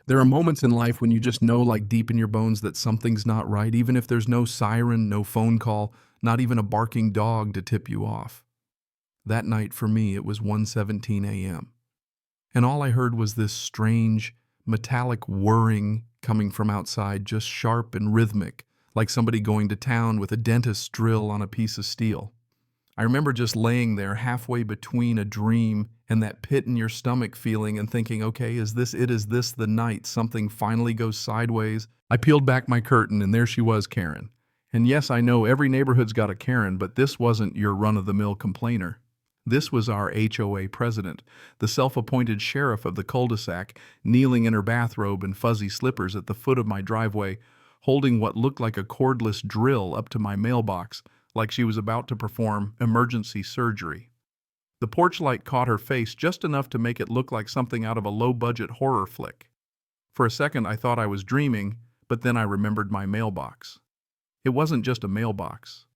There are moments in life when you just know, like deep in your bones, that something's not right, even if there's no siren, no phone call, not even a barking dog to tip you off. That night for me, it was 1:17 a.m. And all I heard was this strange, metallic whirring coming from outside, just sharp and rhythmic, like somebody going to town with a dentist's drill on a piece of steel. I remember just laying there halfway between a dream and that pit in your stomach feeling and thinking, okay, is this it? Is this the night something finally goes sideways? I peeled back my curtain and there she was, Karen. And yes, I know every neighborhood's got a Karen, but this wasn't your run-of-the-mill complainer. This was our HOA president, the self-appointed sheriff of the cul-de-sac, kneeling in her bathrobe and fuzzy slippers at the foot of my driveway, holding what looked like a cordless drill up to my mailbox, like she was about to perform emergency surgery. The porch light caught her face just enough to make it look like something out of a low-budget horror flick. For a second I thought I was dreaming, but then I remembered my mailbox. It wasn't just a mailbox.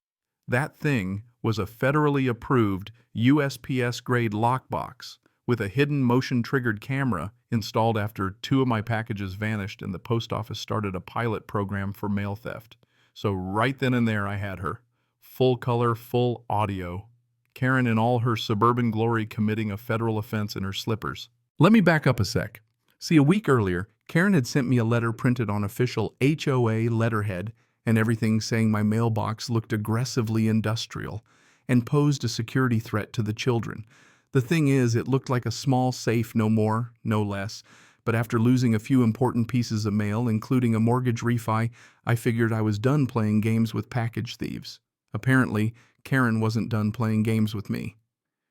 That thing was a federally approved USPS-grade lockbox with a hidden motion-triggered camera installed after 2 of my packages vanished and the post office started a pilot program for mail theft. So right then and there I had her. Full color, full audio. Karen in all her suburban glory committing a federal offense in her slippers. Let me back up a sec. See, a week earlier, Karen had sent me a letter printed on official HOA letterhead and everything saying my mailbox looked aggressively industrial and posed a security threat to the children. The thing is, it looked like a small safe, no more, no less. But after losing a few important pieces of mail, including a mortgage refi, I figured I was done playing games with package thieves. Apparently, Karen wasn't done playing games with me.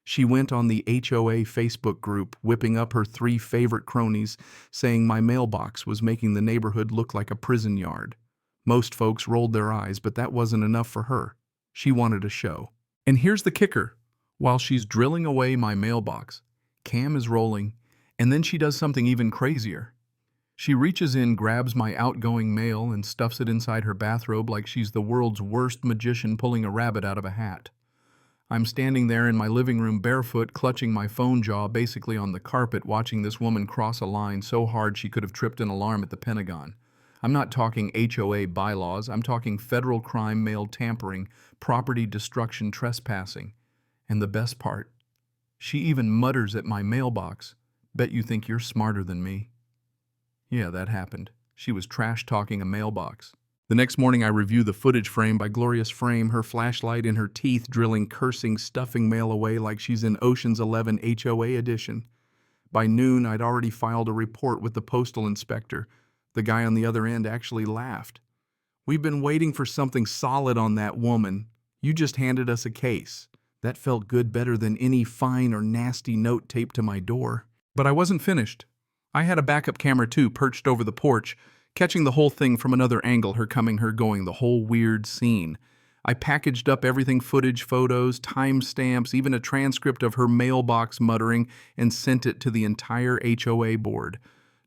She went on the HOA Facebook group, whipping up her 3 favorite cronies, saying my mailbox was making the neighborhood look like a prison yard. Most folks rolled their eyes, but that wasn't enough for her. She wanted a show. And here's the kicker. While she's drilling away my mailbox, cam is rolling, and then she does something even crazier. She reaches in, grabs my outgoing mail, and stuffs it inside her bathrobe like she's the world's worst magician pulling a rabbit out of a hat. I'm standing there in my living room barefoot, clutching my phone jaw basically on the carpet, watching this woman cross a line so hard she could have tripped an alarm at the Pentagon. I'm not talking HOA bylaws, I'm talking federal crime, mail tampering, property destruction, trespassing. And the best part, she even mutters at my mailbox, "Bet you think you're smarter than me." Yeah, that happened. She was trash-talking a mailbox. The next morning I review the footage frame by glorious frame, her flashlight in her teeth, drilling, cursing, stuffing mail away like she's in Ocean's 11 HOA edition. By noon, I'd already filed a report with the postal inspector. The guy on the other end actually laughed. "We've been waiting for something solid on that woman. You just handed us a case." That felt good, better than any fine or nasty note taped to my door. But I wasn't finished. I had a backup camera too, perched over the porch, catching the whole thing from another angle, her coming, her going, the whole weird scene. I packaged up everything, footage, photos, timestamps, even a transcript of her mailbox muttering, and sent it to the entire HOA board.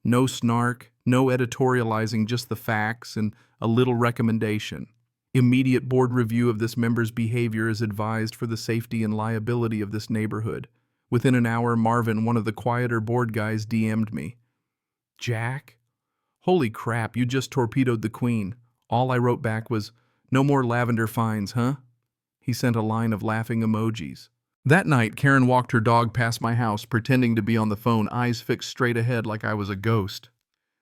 No snark, no editorializing, just the facts and a little recommendation. Immediate board review of this member's behavior is advised for the safety and liability of this neighborhood. Within an hour, Marvin, one of the quieter board guys, DM'd me. "Jack? Holy crap, you just torpedoed the queen." All I wrote back was, "No more lavender fines, huh?" He sent a line of laughing emojis. That night, Karen walked her dog past my house, pretending to be on the phone, eyes fixed straight ahead like I was a ghost.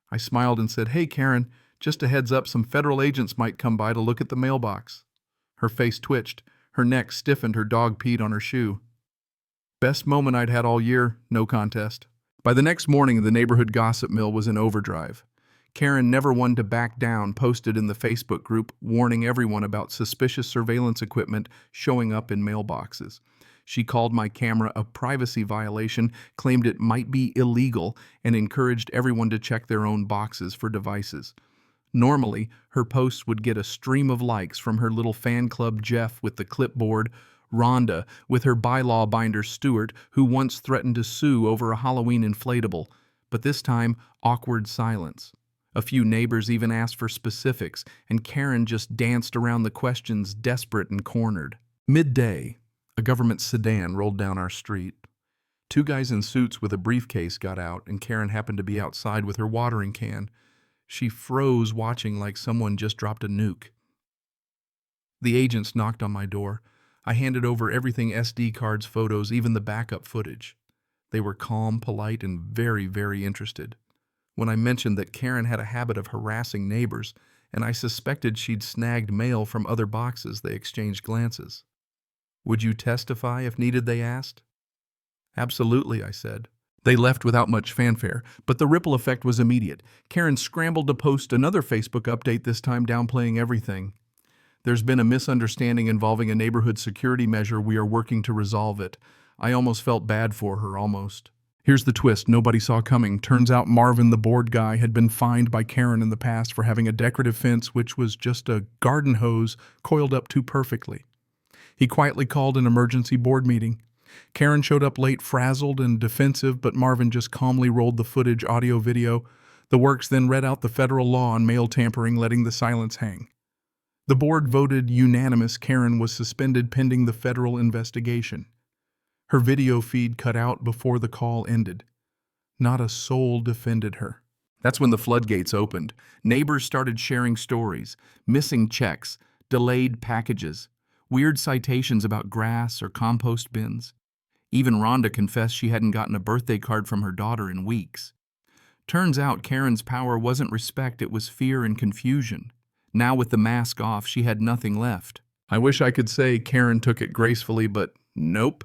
I smiled and said, "Hey, Karen, just a heads up, some federal agents might come by to look at the mailbox." Her face twitched, her neck stiffened, her dog peed on her shoe. Best moment I'd had all year, no contest. By the next morning, the neighborhood gossip mill was in overdrive. Karen, never one to back down, posted in the Facebook group, warning everyone about suspicious surveillance equipment showing up in mailboxes. She called my camera a privacy violation, claimed it might be illegal, and encouraged everyone to check their own boxes for devices. Normally, her posts would get a stream of likes from her little fan club Jeff with the clipboard, Rhonda with her bylaw binder Stuart, who once threatened to sue over a Halloween inflatable, but this time, awkward silence. A few neighbors even asked for specifics, and Karen just danced around the questions, desperate and cornered. Midday, a government sedan rolled down our street. Two guys in suits with a briefcase got out, and Karen happened to be outside with her watering can. She froze, watching like someone just dropped a nuke. The agents knocked on my door. I handed over everything: SD cards, photos, even the backup footage. They were calm, polite, and very, very interested. When I mentioned that Karen had a habit of harassing neighbors, and I suspected she'd snagged mail from other boxes, they exchanged glances. "Would you testify if needed?" they asked. "Absolutely," I said. They left without much fanfare, but the ripple effect was immediate. Karen scrambled to post another Facebook update, this time downplaying everything. "There's been a misunderstanding involving a neighborhood security measure. We are working to resolve it." I almost felt bad for her, almost. Here's the twist nobody saw coming. Turns out Marvin, the board guy, had been fined by Karen in the past for having a decorative fence which was just a garden hose coiled up too perfectly. He quietly called an emergency board meeting. Karen showed up late, frazzled and defensive, but Marvin just calmly rolled the footage, audio, video. The works then read out the federal law on mail tampering, letting the silence hang. The board voted unanimous. Karen was suspended pending the federal investigation. Her video feed cut out before the call ended. Not a soul defended her. That's when the floodgates opened. Neighbors started sharing stories: missing checks, delayed packages, weird citations about grass or compost bins. Even Rhonda confessed she hadn't gotten a birthday card from her daughter in weeks. Turns out Karen's power wasn't respect, it was fear and confusion. Now with the mask off, she had nothing left. I wish I could say Karen took it gracefully, but nope.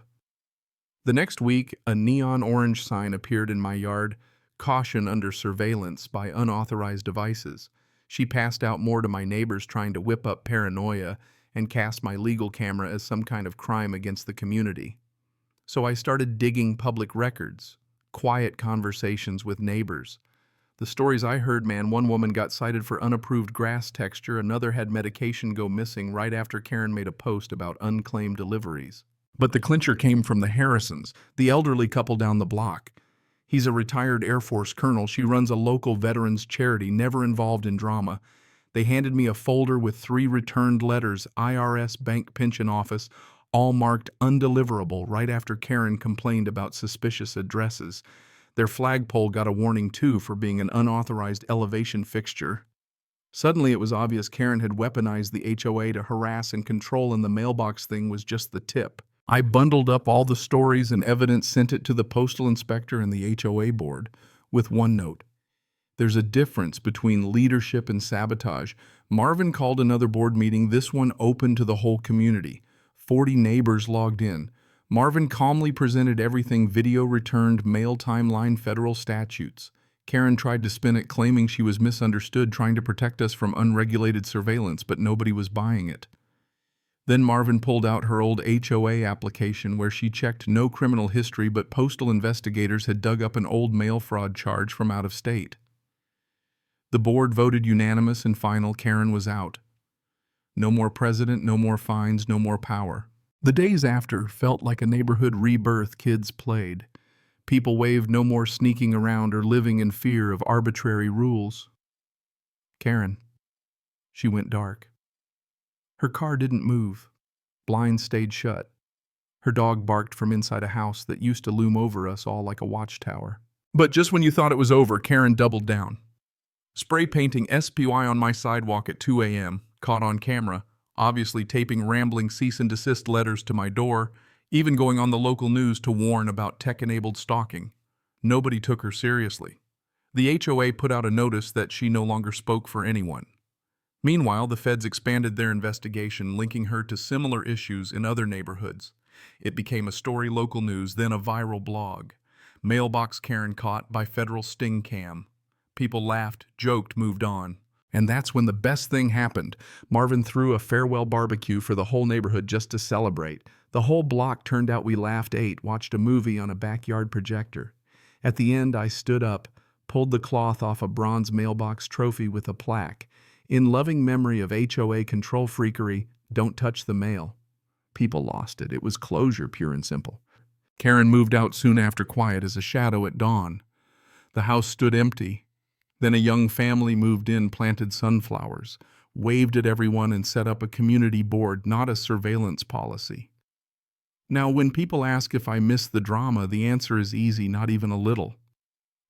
The next week, a neon orange sign appeared in my yard: "Caution under surveillance by unauthorized devices." She passed out more to my neighbors, trying to whip up paranoia and cast my legal camera as some kind of crime against the community. So I started digging public records, quiet conversations with neighbors. The stories I heard, man, one woman got cited for unapproved grass texture, another had medication go missing right after Karen made a post about unclaimed deliveries. But the clincher came from the Harrisons, the elderly couple down the block. He's a retired Air Force colonel. She runs a local veterans charity, never involved in drama. They handed me a folder with 3 returned letters: IRS, bank, pension office, all marked undeliverable right after Karen complained about suspicious addresses. Their flagpole got a warning too for being an unauthorized elevation fixture. Suddenly it was obvious Karen had weaponized the HOA to harass and control, and the mailbox thing was just the tip. I bundled up all the stories and evidence, sent it to the postal inspector and the HOA board, with one note: there's a difference between leadership and sabotage. Marvin called another board meeting, this one open to the whole community. 40 neighbors logged in. Marvin calmly presented everything: video returned, mail timeline, federal statutes. Karen tried to spin it, claiming she was misunderstood, trying to protect us from unregulated surveillance, but nobody was buying it. Then Marvin pulled out her old HOA application where she checked no criminal history, but postal investigators had dug up an old mail fraud charge from out of state. The board voted unanimous and final. Karen was out. No more president, no more fines, no more power. The days after felt like a neighborhood rebirth. Kids played. People waved, no more sneaking around or living in fear of arbitrary rules. Karen. She went dark. Her car didn't move. Blinds stayed shut. Her dog barked from inside a house that used to loom over us all like a watchtower. But just when you thought it was over, Karen doubled down. Spray painting SPY on my sidewalk at 2 a.m., caught on camera, obviously taping rambling cease and desist letters to my door, even going on the local news to warn about tech-enabled stalking. Nobody took her seriously. The HOA put out a notice that she no longer spoke for anyone. Meanwhile, the feds expanded their investigation, linking her to similar issues in other neighborhoods. It became a story, local news, then a viral blog. Mailbox Karen caught by federal sting cam. People laughed, joked, moved on. And that's when the best thing happened. Marvin threw a farewell barbecue for the whole neighborhood just to celebrate. The whole block turned out. We laughed, ate, watched a movie on a backyard projector. At the end, I stood up, pulled the cloth off a bronze mailbox trophy with a plaque: "In loving memory of HOA control freakery, don't touch the mail." People lost it. It was closure, pure and simple. Karen moved out soon after, quiet as a shadow at dawn. The house stood empty. Then a young family moved in, planted sunflowers, waved at everyone, and set up a community board, not a surveillance policy. Now, when people ask if I miss the drama, the answer is easy, not even a little.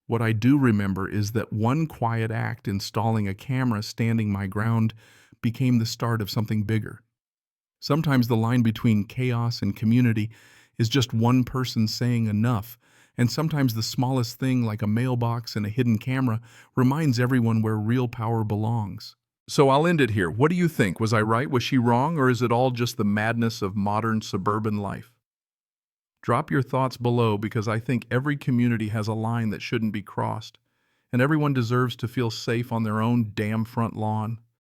What I do remember is that one quiet act, installing a camera standing my ground, became the start of something bigger. Sometimes the line between chaos and community is just one person saying enough, and sometimes the smallest thing, like a mailbox and a hidden camera, reminds everyone where real power belongs. So I'll end it here. What do you think? Was I right? Was she wrong? Or is it all just the madness of modern suburban life? Drop your thoughts below, because I think every community has a line that shouldn't be crossed, and everyone deserves to feel safe on their own damn front lawn.